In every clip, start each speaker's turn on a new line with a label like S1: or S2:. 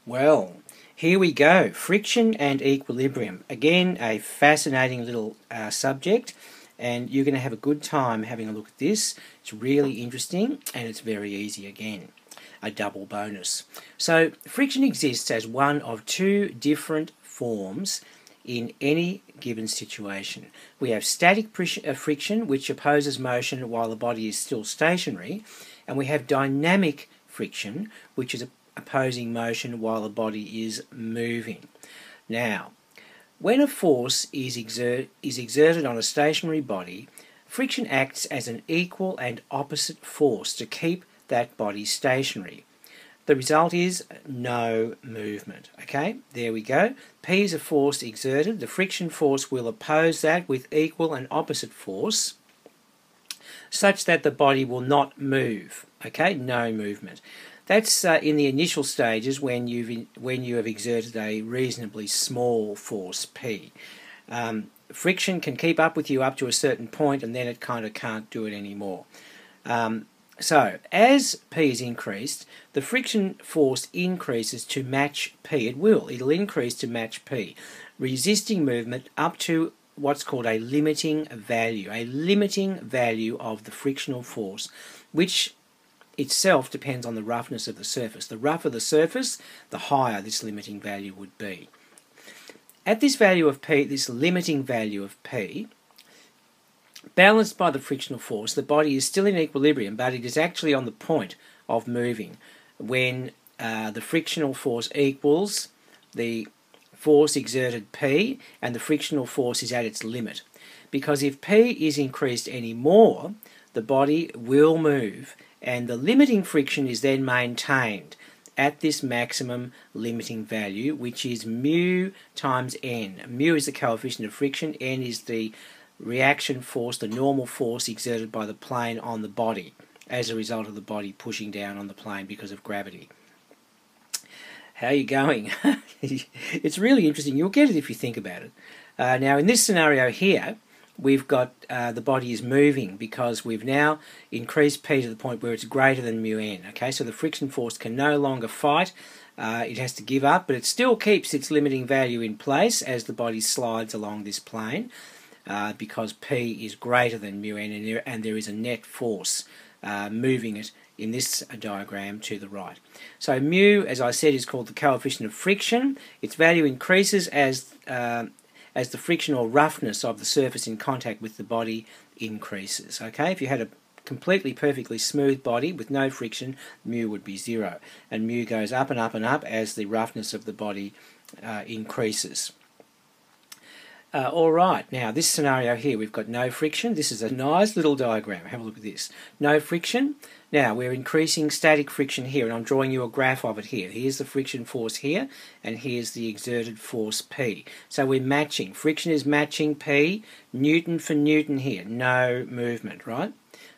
S1: Well, here we go. Friction and equilibrium. Again, a fascinating little subject, and you're going to have a good time having a look at this. It's really interesting, and it's very easy again. A double bonus. So, friction exists as one of two different forms in any given situation. We have static friction, which opposes motion while the body is still stationary, and we have dynamic friction, which is opposing motion while the body is moving. Now, when a force is exerted on a stationary body, friction acts as an equal and opposite force to keep that body stationary. The result is no movement. Okay, there we go. P is a force exerted. The friction force will oppose that with equal and opposite force, such that the body will not move. Okay, no movement. That's in the initial stages when you have exerted a reasonably small force P. Friction can keep up with you up to a certain point, and then it kind of can't do it anymore. So, as P is increased, the friction force increases to match P. It'll increase to match P, resisting movement up to what's called a limiting value of the frictional force, which itself depends on the roughness of the surface. The rougher the surface, the higher this limiting value would be. At this value of P, this limiting value of P, balanced by the frictional force, the body is still in equilibrium, but it is actually on the point of moving when the frictional force equals the force exerted P, and the frictional force is at its limit. Because if P is increased any more, the body will move, and the limiting friction is then maintained at this maximum limiting value, which is mu times n. Mu is the coefficient of friction, n is the reaction force, the normal force exerted by the plane on the body as a result of the body pushing down on the plane because of gravity. How are you going? It's really interesting. You'll get it if you think about it. Now, in this scenario here, we've got the body is moving because we've now increased P to the point where it's greater than mu n. Okay, so the friction force can no longer fight. It has to give up, but it still keeps its limiting value in place as the body slides along this plane. Because P is greater than mu n, and there is a net force moving it in this diagram to the right. So mu, as I said, is called the coefficient of friction. Its value increases as the friction or roughness of the surface in contact with the body increases. Okay, if you had a completely perfectly smooth body with no friction, mu would be 0, and mu goes up and up and up as the roughness of the body increases. Alright, now this scenario here, we've got no friction. This is a nice little diagram. Have a look at this. No friction. Now we're increasing static friction here, and I'm drawing you a graph of it here. Here's the friction force here, and here's the exerted force P. So we're matching. Friction is matching P, Newton for Newton here. No movement, right?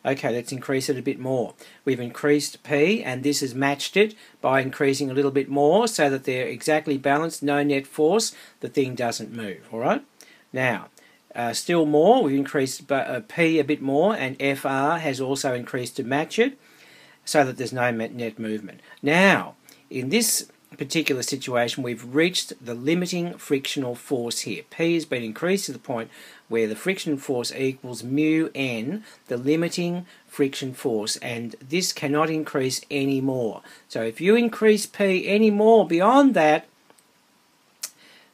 S1: Okay, let's increase it a bit more. We've increased P, and this has matched it by increasing a little bit more so that they're exactly balanced, no net force, the thing doesn't move, alright? Now, still more, we've increased P a bit more, and FR has also increased to match it so that there's no net movement. Now, in this particular situation, we've reached the limiting frictional force here. P has been increased to the point where the friction force equals mu n, the limiting friction force, and this cannot increase any more. So if you increase P any more beyond that,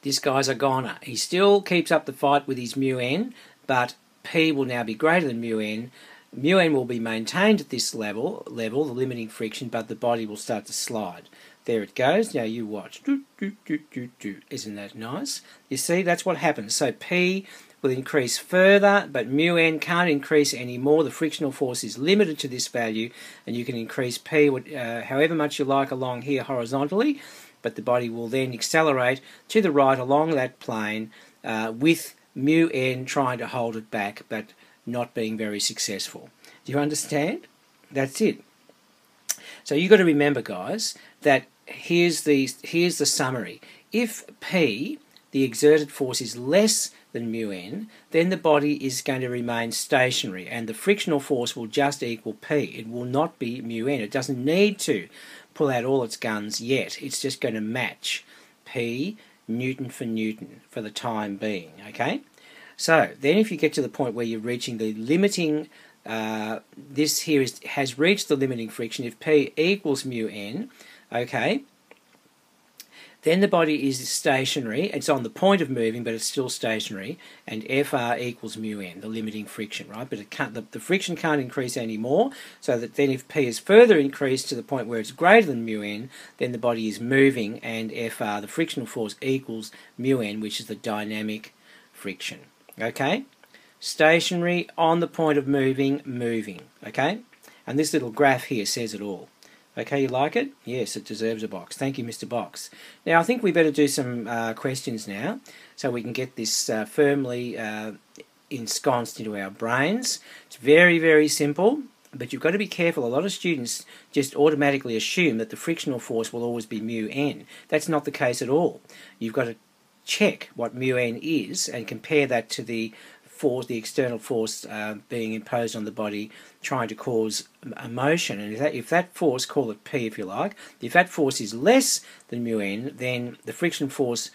S1: this guy's a goner. He still keeps up the fight with his mu n, but P will now be greater than mu n. Mu n will be maintained at this level, the limiting friction, but the body will start to slide. There it goes. Now you watch. Isn't that nice? You see, that's what happens. So P will increase further, but mu n can't increase anymore. The frictional force is limited to this value, and you can increase P however much you like along here horizontally, but the body will then accelerate to the right along that plane with mu n trying to hold it back, but not being very successful. Do you understand? That's it. So you've got to remember, guys, that here's the summary. If P, the exerted force, is less than mu n, then the body is going to remain stationary, and the frictional force will just equal P. It will not be mu n. It doesn't need to pull out all its guns yet. It's just going to match P Newton for the time being, okay? So then if you get to the point where you're reaching the limiting, this here has reached the limiting friction, if P equals mu n, okay, then the body is stationary. It's on the point of moving, but it's still stationary, and Fr equals mu n, the limiting friction, right? But it can't, the friction can't increase anymore, so that then if P is further increased to the point where it's greater than mu n, then the body is moving, and Fr, the frictional force, equals mu n, which is the dynamic friction. Okay? Stationary, on the point of moving, moving. Okay? And this little graph here says it all. Okay, you like it? Yes, it deserves a box. Thank you, Mr. Box. Now, I think we better do some questions now, so we can get this firmly ensconced into our brains. It's very, very simple, but you've got to be careful. A lot of students just automatically assume that the frictional force will always be mu n. That's not the case at all. You've got to check what mu n is and compare that to the force, the external force being imposed on the body, trying to cause a motion. And if that force, call it P if you like, if that force is less than mu n, then the friction force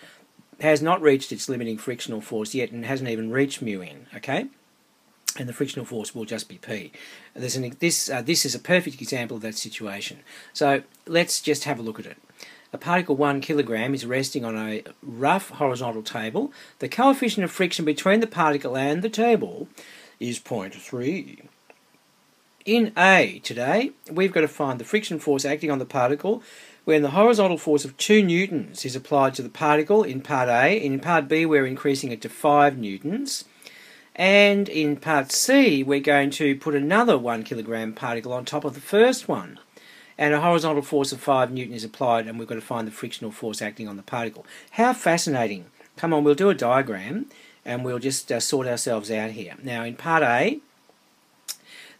S1: has not reached its limiting frictional force yet and hasn't even reached mu n, okay? And the frictional force will just be P. This is a perfect example of that situation. So let's just have a look at it. A particle 1 kilogram is resting on a rough horizontal table. The coefficient of friction between the particle and the table is 0.3. In A today, we've got to find the friction force acting on the particle when the horizontal force of 2 newtons is applied to the particle in part A. In part B, we're increasing it to 5 newtons. And in part C, we're going to put another 1 kilogram particle on top of the first one. And a horizontal force of 5 newton is applied, and we've got to find the frictional force acting on the particle. How fascinating. Come on, we'll do a diagram, and we'll just sort ourselves out here. Now, in part A,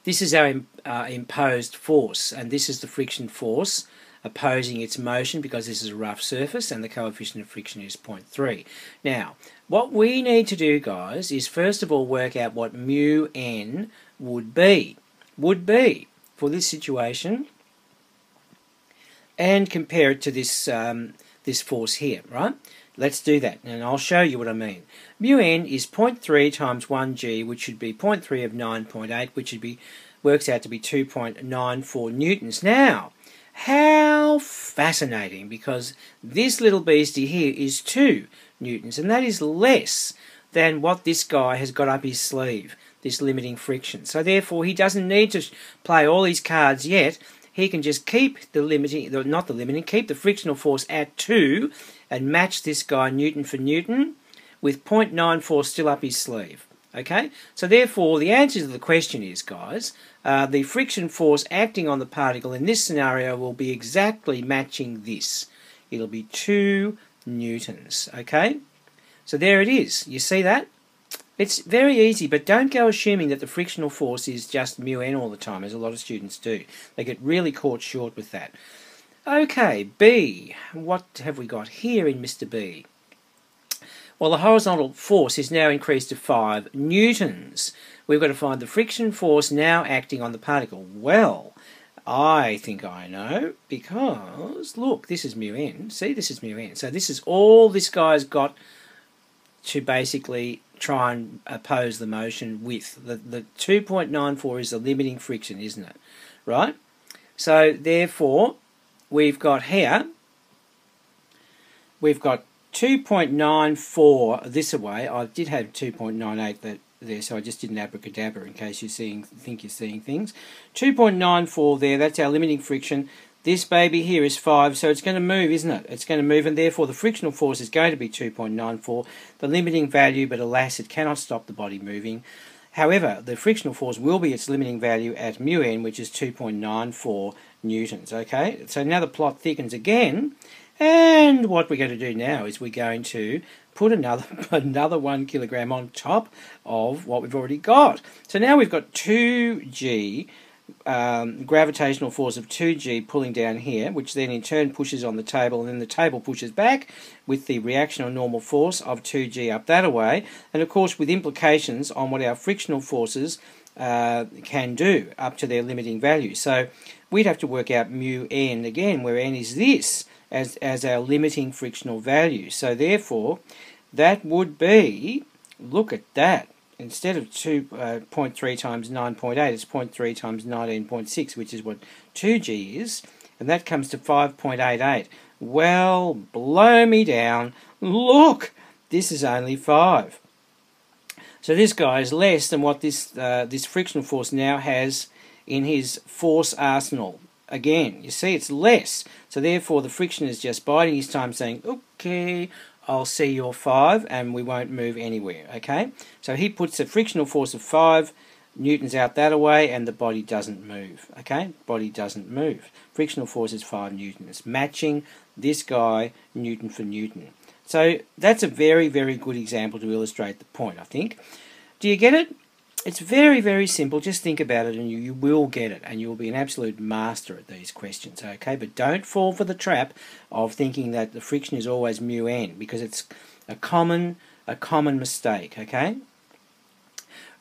S1: this is our imposed force, and this is the friction force opposing its motion, because this is a rough surface, and the coefficient of friction is 0.3. Now, what we need to do, guys, is first of all work out what mu n would be for this situation, and compare it to this this force here, right? Let's do that, and I'll show you what I mean. Mu n is 0.3 times 1g, which should be 0.3 of 9.8, which works out to be 2.94 newtons. Now, how fascinating, because this little beastie here is 2 newtons, and that is less than what this guy has got up his sleeve, this limiting friction. So therefore, he doesn't need to play all these cards yet. He can just keep the keep the frictional force at 2 and match this guy Newton for Newton with 0.94 still up his sleeve. Okay? So therefore, the answer to the question is, guys, the friction force acting on the particle in this scenario will be exactly matching this. It'll be 2 newtons. Okay? So there it is. You see that? It's very easy, but don't go assuming that the frictional force is just mu n all the time, as a lot of students do. They get really caught short with that. Okay, B. What have we got here in Mr. B? Well, the horizontal force is now increased to 5 newtons. We've got to find the friction force now acting on the particle. Well, I think I know, because, look, this is mu n. See, this is mu n. So this is all this guy's got to basically try and oppose the motion with. The 2.94 is the limiting friction, isn't it? Right? So, therefore, we've got here, we've got 2.94 this away. I did have 2.98 there, so I just did an abracadabra in case you think you're seeing things. 2.94 there, that's our limiting friction. This baby here is 5, so it's going to move, isn't it? It's going to move, and therefore the frictional force is going to be 2.94, the limiting value, but alas, it cannot stop the body moving. However, the frictional force will be its limiting value at mu n, which is 2.94 newtons, okay? So now the plot thickens again, and what we're going to do now is we're going to put another 1 kilogram on top of what we've already got. So now we've got 2g, gravitational force of 2g pulling down here, which then in turn pushes on the table, and then the table pushes back with the reactional normal force of 2g up that way, and of course with implications on what our frictional forces can do up to their limiting value. So we'd have to work out mu n again, where n is this as our limiting frictional value. So therefore, that would be, look at that, instead of 2.3 times 9.8, it's 0.3 times 19.6, which is what 2g is, and that comes to 5.88. Well, blow me down. Look, this is only 5. So this guy is less than what this frictional force now has in his force arsenal. Again, you see, it's less. So therefore, the friction is just biding his time, saying, okay, I'll see your 5, and we won't move anywhere, okay? So he puts a frictional force of 5 newtons out that way, and the body doesn't move, okay? Body doesn't move. Frictional force is 5 newtons, matching this guy Newton for Newton. So that's a very, very good example to illustrate the point, I think. Do you get it? It's very, very simple. Just think about it and you will get it, and you'll be an absolute master at these questions, okay? But don't fall for the trap of thinking that the friction is always mu n, because it's a common mistake, okay?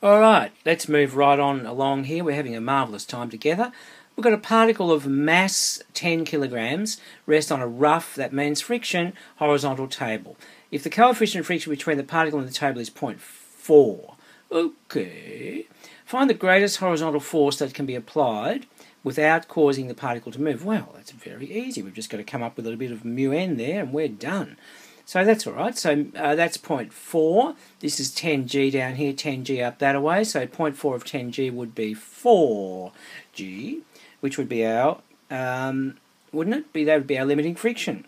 S1: Alright, let's move right on along here. We're having a marvellous time together. We've got a particle of mass 10 kilograms rest on a rough, that means friction, horizontal table. If the coefficient of friction between the particle and the table is 0.4, okay, find the greatest horizontal force that can be applied without causing the particle to move. Well, that's very easy. We've just got to come up with a bit of mu n there and we're done. So that's all right. So that's 0.4. This is 10g down here, 10g up that way. So 0.4 of 10g would be 4g, which would be our, wouldn't it? That would be our limiting friction.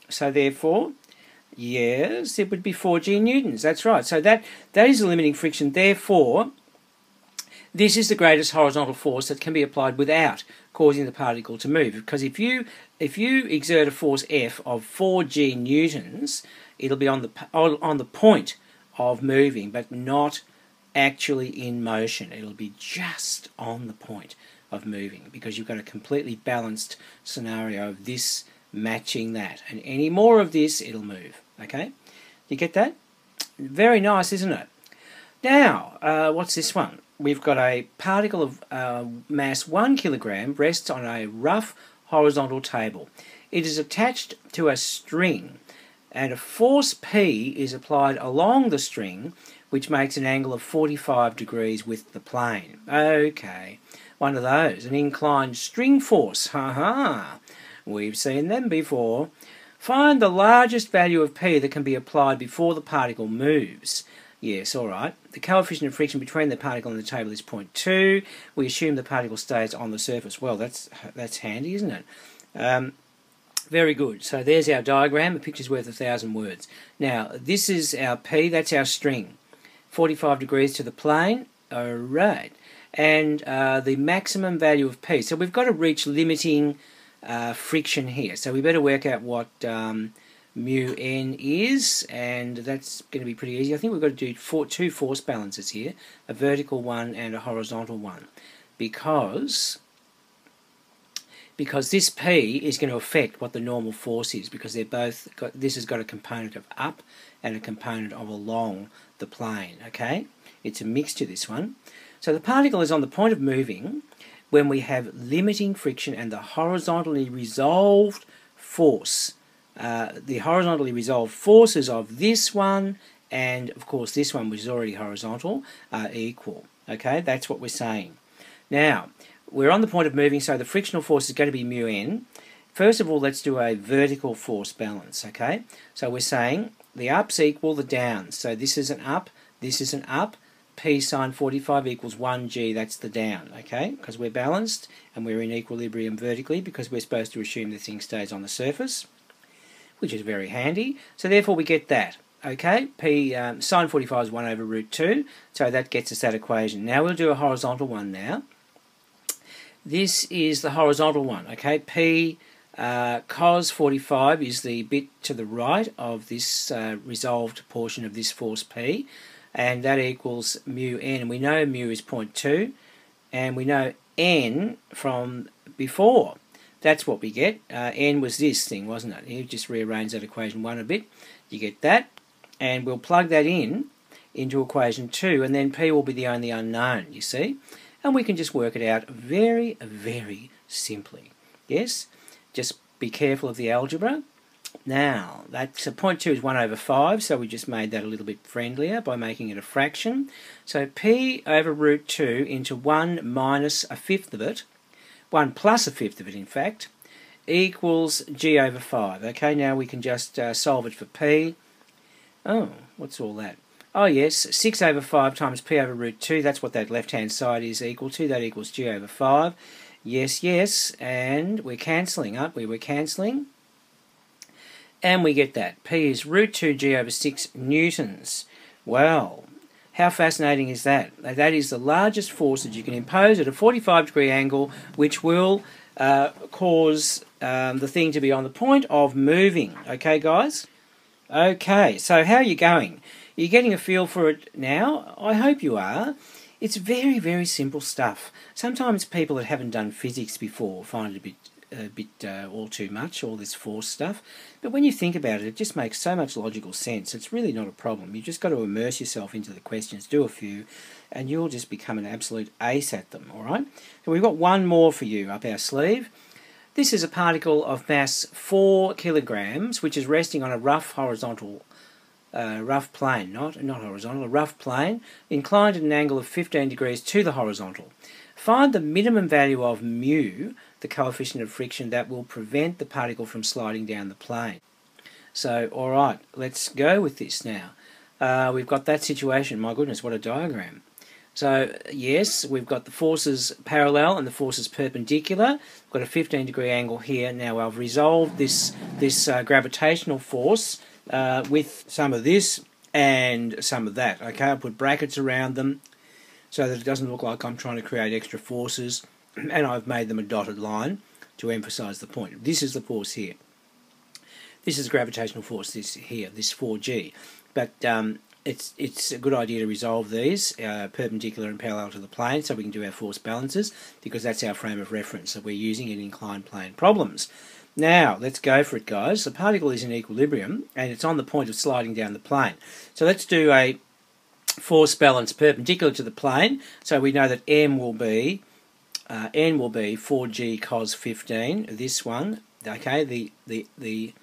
S1: So therefore, yes, it would be 4g newtons. That's right. So that is the limiting friction. Therefore, this is the greatest horizontal force that can be applied without causing the particle to move. Because if you exert a force F of 4g newtons, it'll be on the point of moving, but not actually in motion. It'll be just on the point of moving, because you've got a completely balanced scenario of this matching that, and any more of this, it'll move. Okay, you get that? Very nice, isn't it? Now, what's this one? We've got a particle of mass 1 kilogram rests on a rough horizontal table. It is attached to a string, and a force P is applied along the string, which makes an angle of 45 degrees with the plane. Okay, one of those, an inclined string force. Ha-ha, we've seen them before. Find the largest value of P that can be applied before the particle moves. Yes, all right. The coefficient of friction between the particle and the table is 0.2. We assume the particle stays on the surface. Well, that's handy, isn't it? Very good. So there's our diagram. A picture's worth 1,000 words. Now, this is our P. That's our string. 45 degrees to the plane. All right. And the maximum value of P. So we've got to reach limiting friction here. So we better work out what mu n is, and that's going to be pretty easy. I think we've got to do two force balances here, a vertical one and a horizontal one, because this P is going to affect what the normal force is, because they're both this has got a component of up and a component of along the plane. Okay, it's a mixture, this one. So the particle is on the point of moving when we have limiting friction and the horizontally resolved force. The horizontally resolved forces of this one and, of course, this one, which is already horizontal, are equal. Okay, that's what we're saying. Now, we're on the point of moving, so the frictional force is going to be mu n. First of all, let's do a vertical force balance. Okay, so we're saying the ups equal the downs. So this is an up, this is an up. P sine 45 equals 1g, that's the down, okay? Because we're balanced and we're in equilibrium vertically, because we're supposed to assume the thing stays on the surface, which is very handy. So therefore we get that, okay? P sine 45 is 1 over root 2, so that gets us that equation. Now we'll do a horizontal one now. This is the horizontal one, okay? P cos 45 is the bit to the right of this resolved portion of this force P, and that equals mu n, and we know mu is 0.2, and we know n from before. That's what we get. N was this thing, wasn't it? You just rearrange that equation 1 a bit, you get that, and we'll plug that in into equation 2, and then P will be the only unknown, you see? And we can just work it out very, very simply. Yes? Just be careful of the algebra. Now, that's point 2 is 1 over 5, so we just made that a little bit friendlier by making it a fraction. So P over root 2 into 1 minus a fifth of it, 1 plus a fifth of it in fact, equals G over 5. Okay, now we can just solve it for P. Oh, what's all that? Oh yes, 6 over 5 times P over root 2, that's what that left-hand side is equal to. That equals G over 5. Yes, yes, and we're cancelling, aren't we? We're cancelling. And we get that. P is root 2 G over 6 newtons. Well, how fascinating is that? That is the largest force that you can impose at a 45-degree angle, which will cause the thing to be on the point of moving. Okay, guys? Okay, so how are you going? Are you getting a feel for it now? I hope you are. It's very, very simple stuff. Sometimes people that haven't done physics before find it a bit all too much, all this force stuff. But when you think about it, it just makes so much logical sense. It's really not a problem. You've just got to immerse yourself into the questions, do a few, and you'll just become an absolute ace at them, all right? So we've got one more for you up our sleeve. This is a particle of mass 4 kilograms, which is resting on a rough horizontal rough plane, not horizontal, a rough plane, inclined at an angle of 15 degrees to the horizontal. Find the minimum value of mu, the coefficient of friction that will prevent the particle from sliding down the plane. So, alright, let's go with this now. We've got that situation. My goodness, what a diagram. So, yes, we've got the forces parallel and the forces perpendicular. We've got a 15-degree angle here. Now, I've resolved this gravitational force with some of this and some of that. Okay, I'll put brackets around them so that it doesn't look like I'm trying to create extra forces, and I've made them a dotted line to emphasise the point. This is the force here. This is the gravitational force, this here, this 4G. But it's a good idea to resolve these perpendicular and parallel to the plane so we can do our force balances, because that's our frame of reference that we're using in inclined plane problems. Now, let's go for it, guys. The particle is in equilibrium, and it's on the point of sliding down the plane. So let's do a force balance perpendicular to the plane. So we know that M will be N will be 4G cos 15. This one, okay. The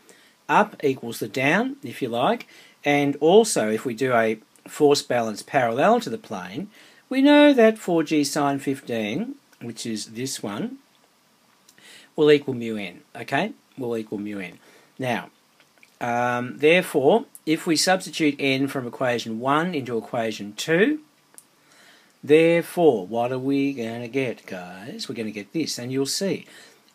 S1: up equals the down, if you like. And also, if we do a force balance parallel to the plane, we know that 4G sine 15, which is this one, will equal mu n, okay? Will equal mu n. Now, therefore, if we substitute n from equation 1 into equation 2, therefore, what are we going to get, guys? We're going to get this, and you'll see.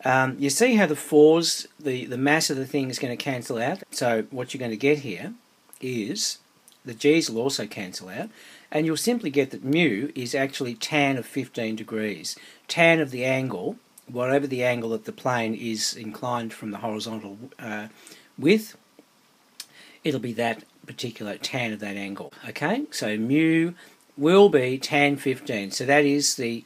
S1: You see how the 4's, the mass of the thing is going to cancel out? So what you're going to get here is the g's will also cancel out, and you'll simply get that mu is actually tan of 15 degrees. Tan of the angle, whatever the angle that the plane is inclined from the horizontal with, it'll be that particular tan of that angle. Okay, so mu will be tan 15. So that is the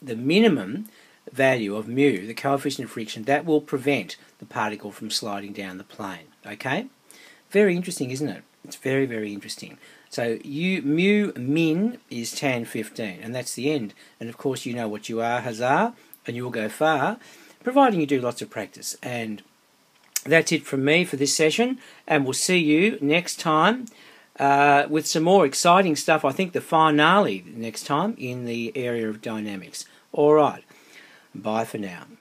S1: minimum value of mu, the coefficient of friction, that will prevent the particle from sliding down the plane. Okay, very interesting, isn't it? It's very, very interesting. So mu min is tan 15, and that's the end. And of course, you know what you are, huzzah, and you will go far, providing you do lots of practice. And that's it from me for this session, and we'll see you next time with some more exciting stuff. I think the finale next time in the area of dynamics. All right, bye for now.